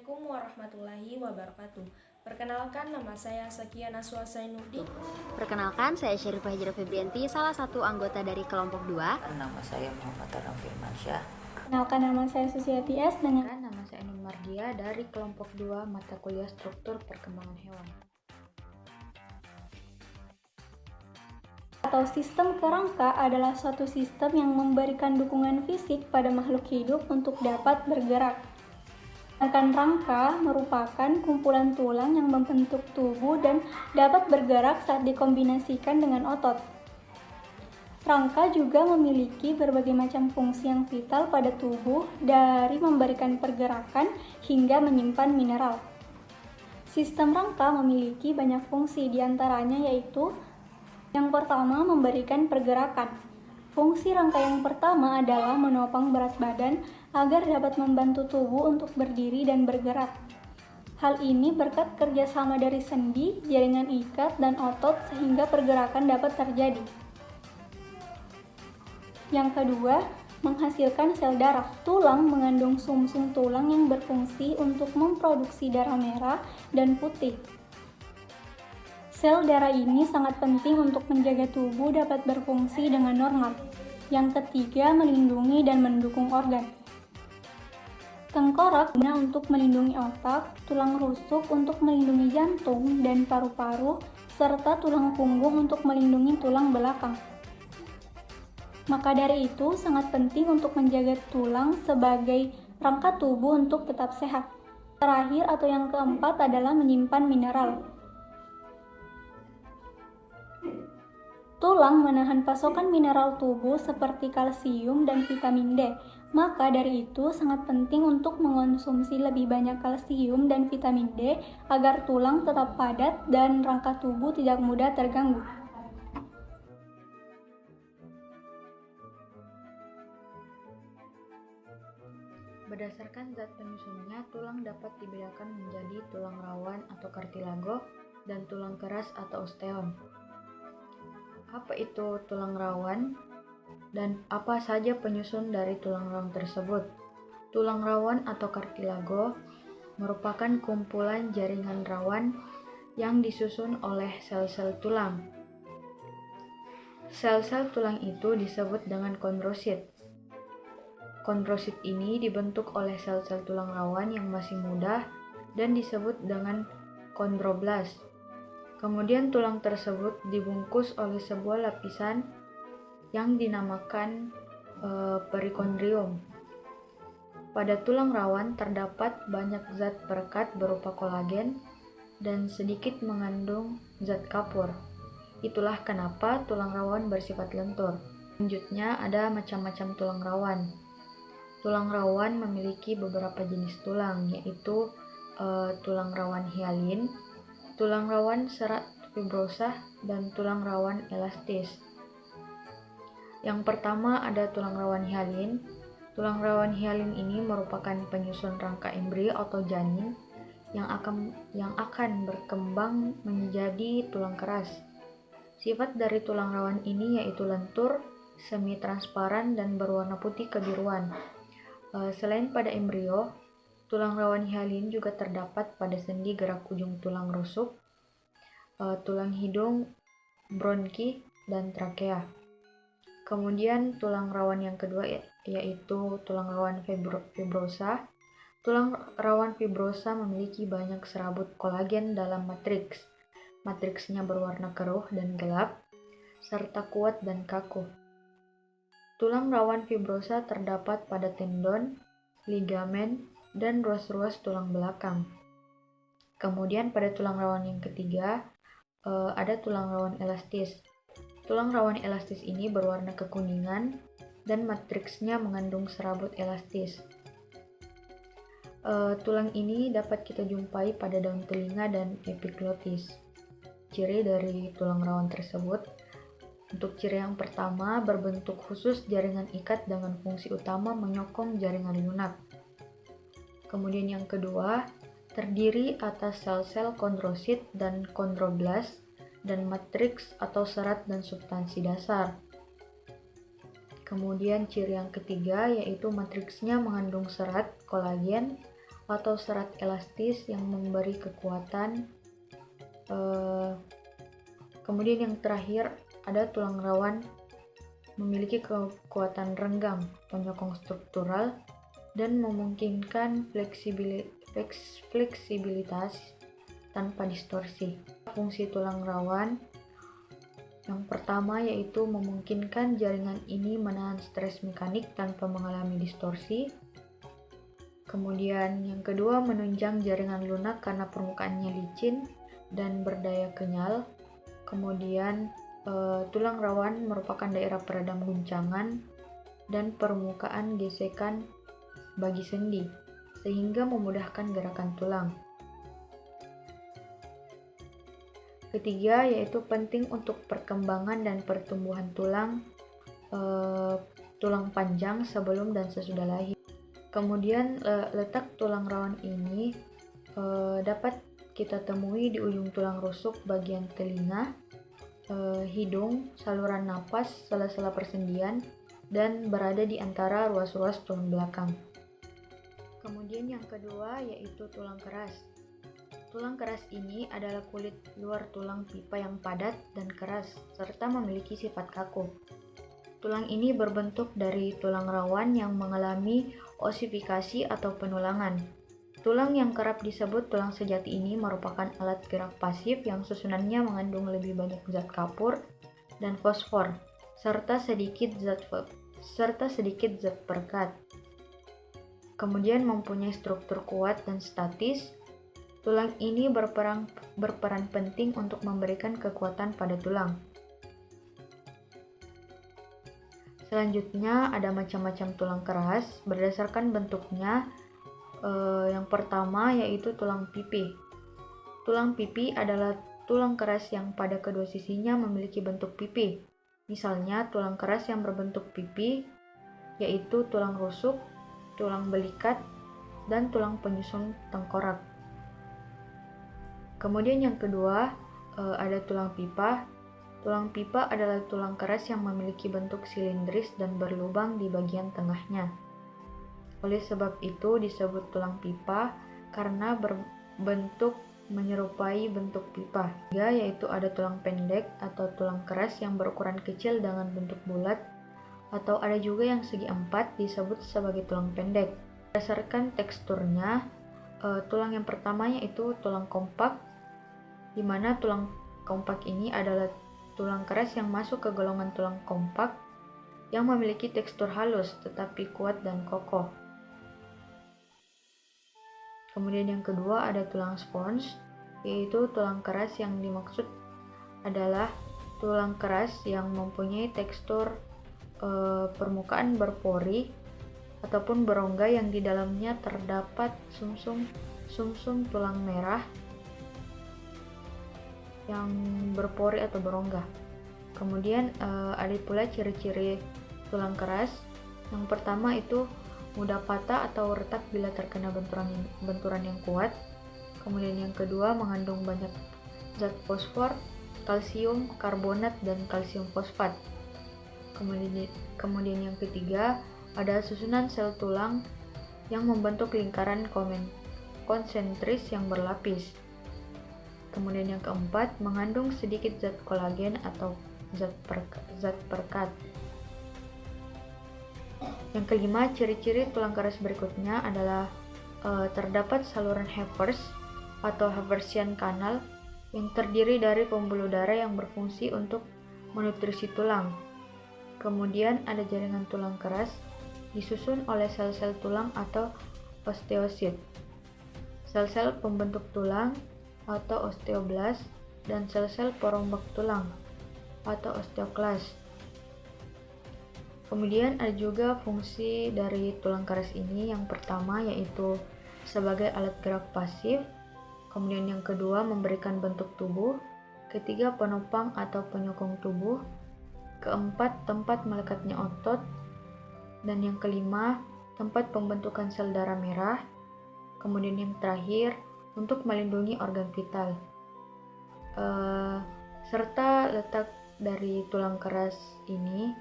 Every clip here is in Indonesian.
Assalamualaikum warahmatullahi wabarakatuh. Perkenalkan, nama saya Sakia Naswa Sainuddin. Perkenalkan, saya Syarifah Hijrah Febrianti, salah satu anggota dari kelompok 2. Nama saya Muhammad Aram Firmansyah. Kenalkan, nama saya Susiati S. dengan Nama saya Nun Mardia dari kelompok 2 mata kuliah struktur perkembangan hewan. Atau sistem kerangka adalah suatu sistem yang memberikan dukungan fisik pada makhluk hidup untuk dapat bergerak. Sedangkan rangka merupakan kumpulan tulang yang membentuk tubuh dan dapat bergerak saat dikombinasikan dengan otot. Rangka juga memiliki berbagai macam fungsi yang vital pada tubuh, dari memberikan pergerakan hingga menyimpan mineral. Sistem rangka memiliki banyak fungsi, diantaranya yaitu yang pertama, memberikan pergerakan. Fungsi rangka yang pertama adalah menopang berat badan agar dapat membantu tubuh untuk berdiri dan bergerak. Hal ini berkat kerjasama dari sendi, jaringan ikat, dan otot sehingga pergerakan dapat terjadi. Yang kedua, menghasilkan sel darah. Tulang mengandung sumsum tulang yang berfungsi untuk memproduksi darah merah dan putih. Sel darah ini sangat penting untuk menjaga tubuh dapat berfungsi dengan normal. Yang ketiga, melindungi dan mendukung organ. Tengkorak guna untuk melindungi otak, tulang rusuk untuk melindungi jantung dan paru-paru, serta tulang punggung untuk melindungi tulang belakang. Maka dari itu, sangat penting untuk menjaga tulang sebagai rangka tubuh untuk tetap sehat. Terakhir atau yang keempat adalah menyimpan mineral. Tulang menahan pasokan mineral tubuh seperti kalsium dan vitamin D. Maka dari itu sangat penting untuk mengonsumsi lebih banyak kalsium dan vitamin D agar tulang tetap padat dan rangka tubuh tidak mudah terganggu. Berdasarkan zat penyusunnya, tulang dapat dibedakan menjadi tulang rawan atau kartilago dan tulang keras atau osteon. Apa itu tulang rawan dan apa saja penyusun dari tulang rawan tersebut? Tulang rawan atau kartilago merupakan kumpulan jaringan rawan yang disusun oleh sel-sel tulang. Sel-sel tulang itu disebut dengan kondrosit. Kondrosit ini dibentuk oleh sel-sel tulang rawan yang masih muda dan disebut dengan kondroblast. Kemudian tulang tersebut dibungkus oleh sebuah lapisan yang dinamakan perikondrium. Pada tulang rawan terdapat banyak zat perekat berupa kolagen dan sedikit mengandung zat kapur. Itulah kenapa tulang rawan bersifat lentur. Selanjutnya ada macam-macam tulang rawan. Tulang rawan memiliki beberapa jenis tulang, yaitu tulang rawan hialin, tulang rawan serat fibrosa, dan tulang rawan elastis. Yang pertama ada tulang rawan hialin. Tulang rawan hialin ini merupakan penyusun rangka embrio atau janin yang akan berkembang menjadi tulang keras. Sifat dari tulang rawan ini yaitu lentur, semi transparan, dan berwarna putih kebiruan. Selain pada embrio, tulang rawan hialin juga terdapat pada sendi gerak ujung tulang rusuk, tulang hidung, bronki, dan trakea. Kemudian tulang rawan yang kedua yaitu tulang rawan fibrosa. Tulang rawan fibrosa memiliki banyak serabut kolagen dalam matriks. Matriksnya berwarna keruh dan gelap, serta kuat dan kaku. Tulang rawan fibrosa terdapat pada tendon, ligamen, dan ruas-ruas tulang belakang. Kemudian pada tulang rawan yang ketiga, ada tulang rawan elastis. Tulang rawan elastis ini berwarna kekuningan dan matriksnya mengandung serabut elastis. Tulang ini dapat kita jumpai pada daun telinga dan epiglotis. Ciri dari tulang rawan tersebut, untuk ciri yang pertama, berbentuk khusus jaringan ikat dengan fungsi utama menyokong jaringan lunak. Kemudian yang kedua, terdiri atas sel-sel kondrosit dan kondroblast dan matriks atau serat dan substansi dasar. Kemudian ciri yang ketiga yaitu matriksnya mengandung serat, kolagen, atau serat elastis yang memberi kekuatan. Kemudian yang terakhir ada tulang rawan memiliki kekuatan renggang, penyokong struktural, dan memungkinkan fleksibilitas tanpa distorsi. Fungsi tulang rawan yang pertama yaitu memungkinkan jaringan ini menahan stres mekanik tanpa mengalami distorsi. Kemudian yang kedua, menunjang jaringan lunak karena permukaannya licin dan berdaya kenyal. Kemudian tulang rawan merupakan daerah peredam guncangan dan permukaan gesekan bagi sendi, sehingga memudahkan gerakan tulang. Ketiga, yaitu penting untuk perkembangan dan pertumbuhan tulang panjang sebelum dan sesudah lahir. Kemudian letak tulang rawan ini dapat kita temui di ujung tulang rusuk bagian telinga, hidung, saluran napas, sela-sela persendian, dan berada di antara ruas-ruas tulang belakang. Kemudian yang kedua yaitu tulang keras. Tulang keras ini adalah kulit luar tulang pipa yang padat dan keras, serta memiliki sifat kaku. Tulang ini berbentuk dari tulang rawan yang mengalami osifikasi atau penulangan. Tulang yang kerap disebut tulang sejati ini merupakan alat gerak pasif yang susunannya mengandung lebih banyak zat kapur dan fosfor, serta sedikit zat perekat. Kemudian mempunyai struktur kuat dan statis. Tulang ini berperan penting untuk memberikan kekuatan pada tulang. Selanjutnya ada macam-macam tulang keras berdasarkan bentuknya. Yang pertama yaitu tulang pipi. Tulang pipi adalah tulang keras yang pada kedua sisinya memiliki bentuk pipi. Misalnya tulang keras yang berbentuk pipi yaitu tulang rusuk, tulang belikat, dan tulang penyusun tengkorak. Kemudian yang kedua ada tulang pipa. Tulang pipa adalah tulang keras yang memiliki bentuk silindris dan berlubang di bagian tengahnya. Oleh sebab itu disebut tulang pipa karena berbentuk menyerupai bentuk pipa. Yaitu ada tulang pendek atau tulang keras yang berukuran kecil dengan bentuk bulat, atau ada juga yang segi empat disebut sebagai tulang pendek. Berdasarkan teksturnya, tulang yang pertama yaitu tulang kompak, di mana tulang kompak ini adalah tulang keras yang masuk ke golongan tulang kompak yang memiliki tekstur halus tetapi kuat dan kokoh. Kemudian yang kedua ada tulang spons, yaitu tulang keras yang dimaksud adalah tulang keras yang mempunyai tekstur permukaan berpori ataupun berongga yang di dalamnya terdapat sumsum tulang merah yang berpori atau berongga. Kemudian ada pula ciri-ciri tulang keras. Yang pertama itu mudah patah atau retak bila terkena benturan yang kuat. Kemudian yang kedua mengandung banyak zat fosfor, kalsium karbonat, dan kalsium fosfat. Kemudian yang ketiga ada susunan sel tulang yang membentuk lingkaran konsentris yang berlapis. Kemudian yang keempat mengandung sedikit zat kolagen atau zat perekat. Yang kelima, ciri-ciri tulang keras berikutnya adalah terdapat saluran Havers atau Haversian Canal yang terdiri dari pembuluh darah yang berfungsi untuk menutrisi tulang. Kemudian ada jaringan tulang keras disusun oleh sel-sel tulang atau osteosit, sel-sel pembentuk tulang atau osteoblast, dan sel-sel perombak tulang atau osteoklas. Kemudian ada juga fungsi dari tulang keras ini. Yang pertama yaitu sebagai alat gerak pasif, kemudian yang kedua memberikan bentuk tubuh, ketiga penopang atau penyokong tubuh, keempat tempat melekatnya otot, dan yang kelima tempat pembentukan sel darah merah, kemudian yang terakhir untuk melindungi organ vital. Serta letak dari tulang keras ini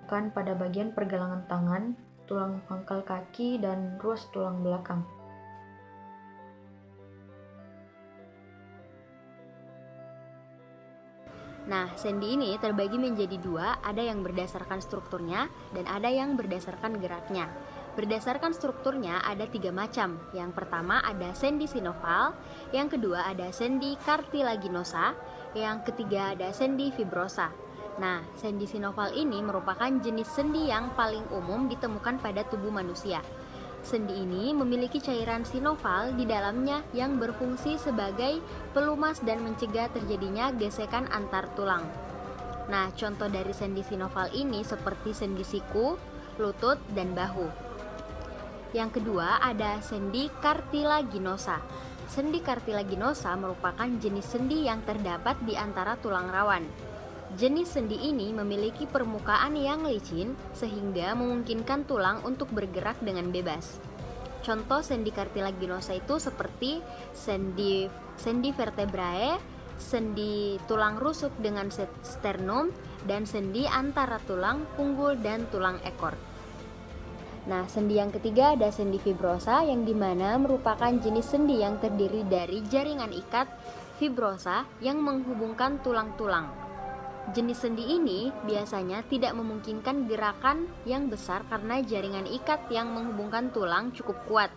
pada bagian pergelangan tangan, tulang pangkal kaki, dan ruas tulang belakang. Nah, sendi ini terbagi menjadi dua, ada yang berdasarkan strukturnya dan ada yang berdasarkan geraknya. Berdasarkan strukturnya ada 3 macam. Yang pertama ada sendi sinoval, yang kedua ada sendi cartilaginosa, yang ketiga ada sendi fibrosa. Nah, sendi sinoval ini merupakan jenis sendi yang paling umum ditemukan pada tubuh manusia. Sendi ini memiliki cairan sinoval di dalamnya yang berfungsi sebagai pelumas dan mencegah terjadinya gesekan antar tulang. Nah, contoh dari sendi sinoval ini seperti sendi siku, lutut, dan bahu. Yang kedua ada sendi cartilaginosa. Sendi cartilaginosa merupakan jenis sendi yang terdapat di antara tulang rawan. Jenis sendi ini memiliki permukaan yang licin sehingga memungkinkan tulang untuk bergerak dengan bebas. Contoh sendi cartilaginosa itu seperti sendi vertebrae, sendi tulang rusuk dengan sternum, dan sendi antara tulang punggul dan tulang ekor. Nah, sendi yang ketiga ada sendi fibrosa yang dimana merupakan jenis sendi yang terdiri dari jaringan ikat fibrosa yang menghubungkan tulang-tulang. Jenis sendi ini biasanya tidak memungkinkan gerakan yang besar karena jaringan ikat yang menghubungkan tulang cukup kuat.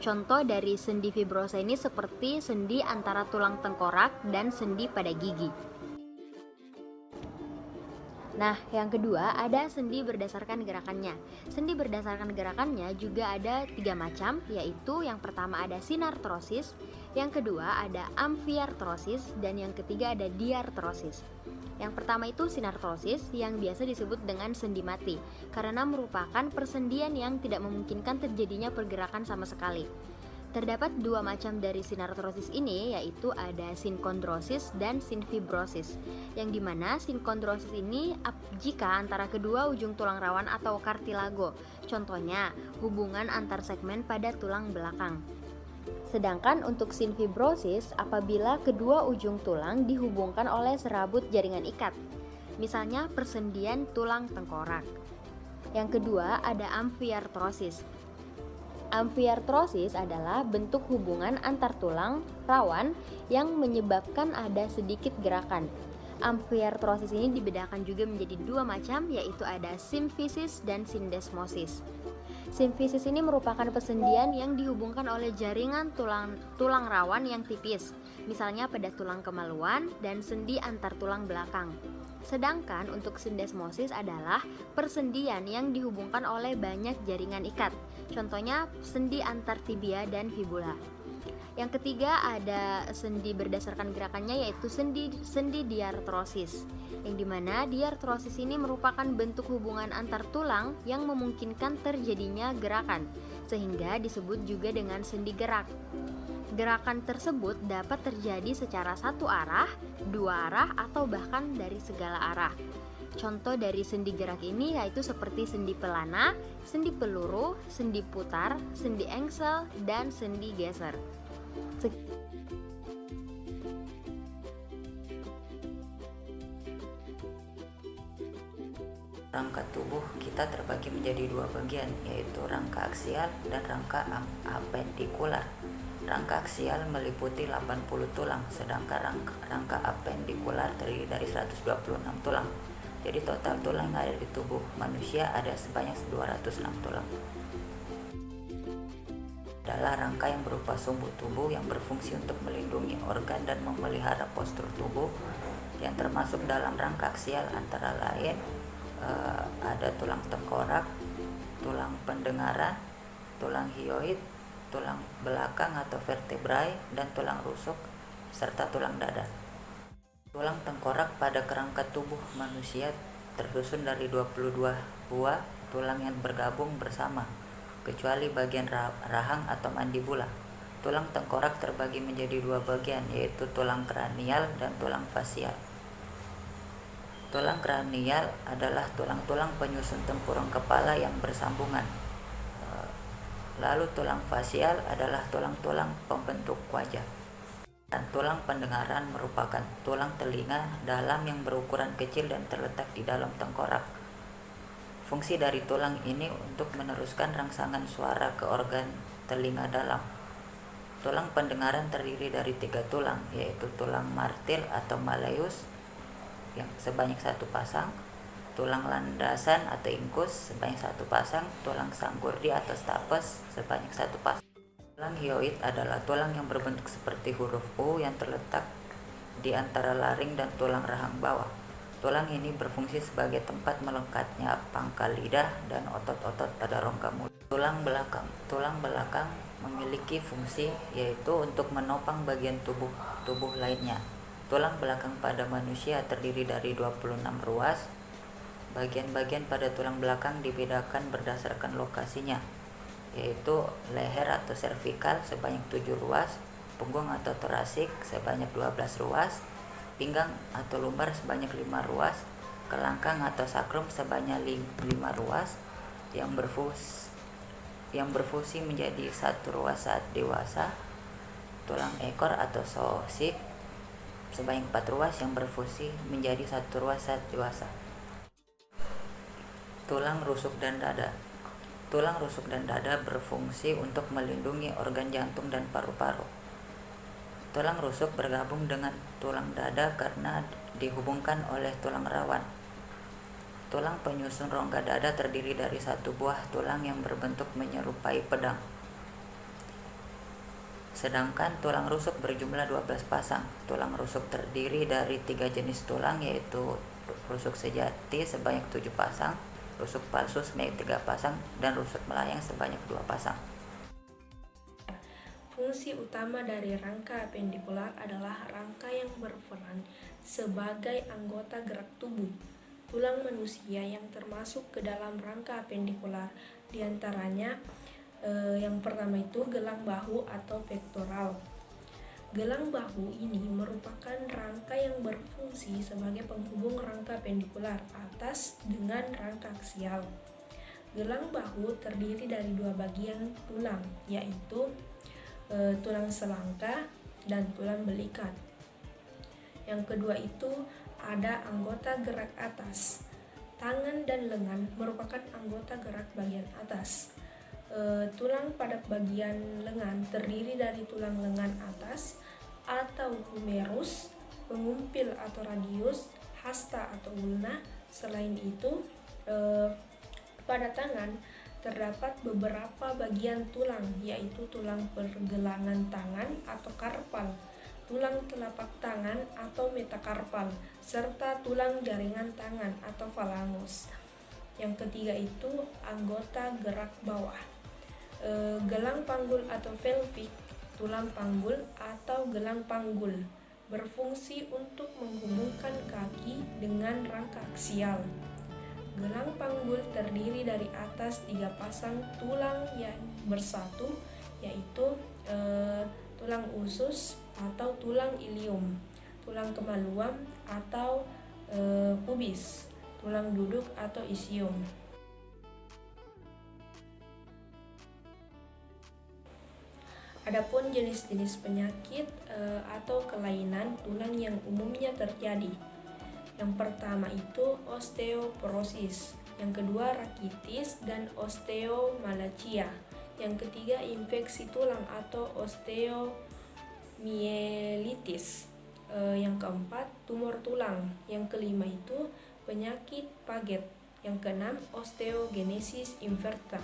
Contoh dari sendi fibrosa ini seperti sendi antara tulang tengkorak dan sendi pada gigi. Nah, yang kedua ada sendi berdasarkan gerakannya. Sendi berdasarkan gerakannya juga ada 3 macam, yaitu yang pertama ada sinartrosis, yang kedua ada amfiartrosis, dan yang ketiga ada diartrosis. Yang pertama itu sinartrosis yang biasa disebut dengan sendi mati karena merupakan persendian yang tidak memungkinkan terjadinya pergerakan sama sekali. Terdapat 2 macam dari sinartrosis ini, yaitu ada sinkondrosis dan sinfibrosis, yang dimana sinkondrosis ini jika antara kedua ujung tulang rawan atau kartilago, contohnya hubungan antar segmen pada tulang belakang. Sedangkan untuk sinfibrosis apabila kedua ujung tulang dihubungkan oleh serabut jaringan ikat, misalnya persendian tulang tengkorak. Yang kedua ada amfiartrosis. Amfiartrosis adalah bentuk hubungan antar tulang rawan yang menyebabkan ada sedikit gerakan. Amfiartrosis ini dibedakan juga menjadi 2 macam, yaitu ada simfisis dan sindesmosis. Simfisis ini merupakan persendian yang dihubungkan oleh jaringan tulang rawan yang tipis, misalnya pada tulang kemaluan dan sendi antar tulang belakang. Sedangkan untuk sindesmosis adalah persendian yang dihubungkan oleh banyak jaringan ikat, contohnya sendi antar tibia dan fibula. Yang ketiga ada sendi berdasarkan gerakannya, yaitu sendi diartrosis, yang dimana diartrosis ini merupakan bentuk hubungan antar tulang yang memungkinkan terjadinya gerakan, sehingga disebut juga dengan sendi gerak. Gerakan tersebut dapat terjadi secara satu arah, 2 arah, atau bahkan dari segala arah. Contoh dari sendi gerak ini yaitu seperti sendi pelana, sendi peluru, sendi putar, sendi engsel, dan sendi geser. Rangka tubuh kita terbagi menjadi 2 bagian, yaitu rangka aksial dan rangka apendikular. Rangka aksial meliputi 80 tulang, sedangkan rangka apendikular terdiri dari 126 tulang. Jadi total tulang yang ada di tubuh manusia ada sebanyak 206 tulang. Adalah rangka yang berupa sumbu tubuh yang berfungsi untuk melindungi organ dan memelihara postur tubuh, yang termasuk dalam rangka aksial antara lain ada tulang tengkorak, tulang pendengaran, tulang hyoid, tulang belakang atau vertebrae, dan tulang rusuk, serta tulang dada. Tulang tengkorak pada kerangka tubuh manusia tersusun dari 22 buah tulang yang bergabung bersama, kecuali bagian rahang atau mandibula. Tulang tengkorak terbagi menjadi 2 bagian, yaitu tulang kranial dan tulang fasial. Tulang kranial adalah tulang-tulang penyusun tempurung kepala yang bersambungan. Lalu tulang fasial adalah tulang-tulang pembentuk wajah. Dan tulang pendengaran merupakan tulang telinga dalam yang berukuran kecil dan terletak di dalam tengkorak. Fungsi dari tulang ini untuk meneruskan rangsangan suara ke organ telinga dalam. Tulang pendengaran terdiri dari 3 tulang, yaitu tulang martil atau malleus, yang sebanyak 1 pasang, tulang landasan atau ingkus sebanyak 1 pasang, tulang sanggur di atau stapes sebanyak 1 pasang. Tulang hyoid adalah tulang yang berbentuk seperti huruf U yang terletak di antara laring dan tulang rahang bawah. Tulang ini berfungsi sebagai tempat melekatnya pangkal lidah dan otot-otot pada rongga mulut. Tulang belakang memiliki fungsi yaitu untuk menopang bagian tubuh lainnya. Tulang belakang pada manusia terdiri dari 26 ruas. Bagian-bagian pada tulang belakang dibedakan berdasarkan lokasinya, yaitu leher atau servikal sebanyak 7 ruas, punggung atau torasik sebanyak 12 ruas, pinggang atau lumbar sebanyak 5 ruas, kelangkang atau sakrum sebanyak 5 ruas yang berfungsi menjadi 1 ruas saat dewasa, tulang ekor atau sosik sebanyak 4 ruas yang berfungsi menjadi 1 ruas saat dewasa. Tulang rusuk dan dada. Tulang rusuk dan dada berfungsi untuk melindungi organ jantung dan paru-paru. Tulang rusuk bergabung dengan tulang dada karena dihubungkan oleh tulang rawan. Tulang penyusun rongga dada terdiri dari 1 buah tulang yang berbentuk menyerupai pedang. Sedangkan tulang rusuk berjumlah 12 pasang. Tulang rusuk terdiri dari 3 jenis tulang, yaitu rusuk sejati sebanyak 7 pasang, rusuk palsu sebanyak 3 pasang, dan rusuk melayang sebanyak 2 pasang. Fungsi utama dari rangka apendikular adalah rangka yang berperan sebagai anggota gerak tubuh. Tulang manusia yang termasuk ke dalam rangka apendikular diantaranya yang pertama itu gelang bahu atau pektoral. Gelang bahu ini merupakan rangka yang berfungsi sebagai penghubung rangka apendikular atas dengan rangka aksial. Gelang bahu terdiri dari 2 bagian tulang, yaitu tulang selangka dan tulang belikat. Yang kedua itu ada anggota gerak atas. Tangan dan lengan merupakan anggota gerak bagian atas. Tulang pada bagian lengan terdiri dari tulang lengan atas atau humerus, pengumpil atau radius, hasta atau ulna. Selain itu, pada tangan terdapat beberapa bagian tulang, yaitu tulang pergelangan tangan atau karpal, tulang telapak tangan atau metakarpal, serta tulang jaringan tangan atau falangus. Yang ketiga itu anggota gerak bawah. Gelang panggul atau pelvic, tulang panggul atau gelang panggul berfungsi untuk menghubungkan kaki dengan rangka aksial. Gelang panggul terdiri dari atas 3 pasang tulang yang bersatu, yaitu tulang usus atau tulang ilium, tulang kemaluam atau pubis, tulang duduk atau isium. Adapun jenis-jenis penyakit atau kelainan tulang yang umumnya terjadi. Yang pertama itu osteoporosis, yang kedua rakitis dan osteomalacia, yang ketiga infeksi tulang atau osteomielitis, yang keempat tumor tulang, yang kelima itu penyakit Paget, yang keenam osteogenesis imperfecta.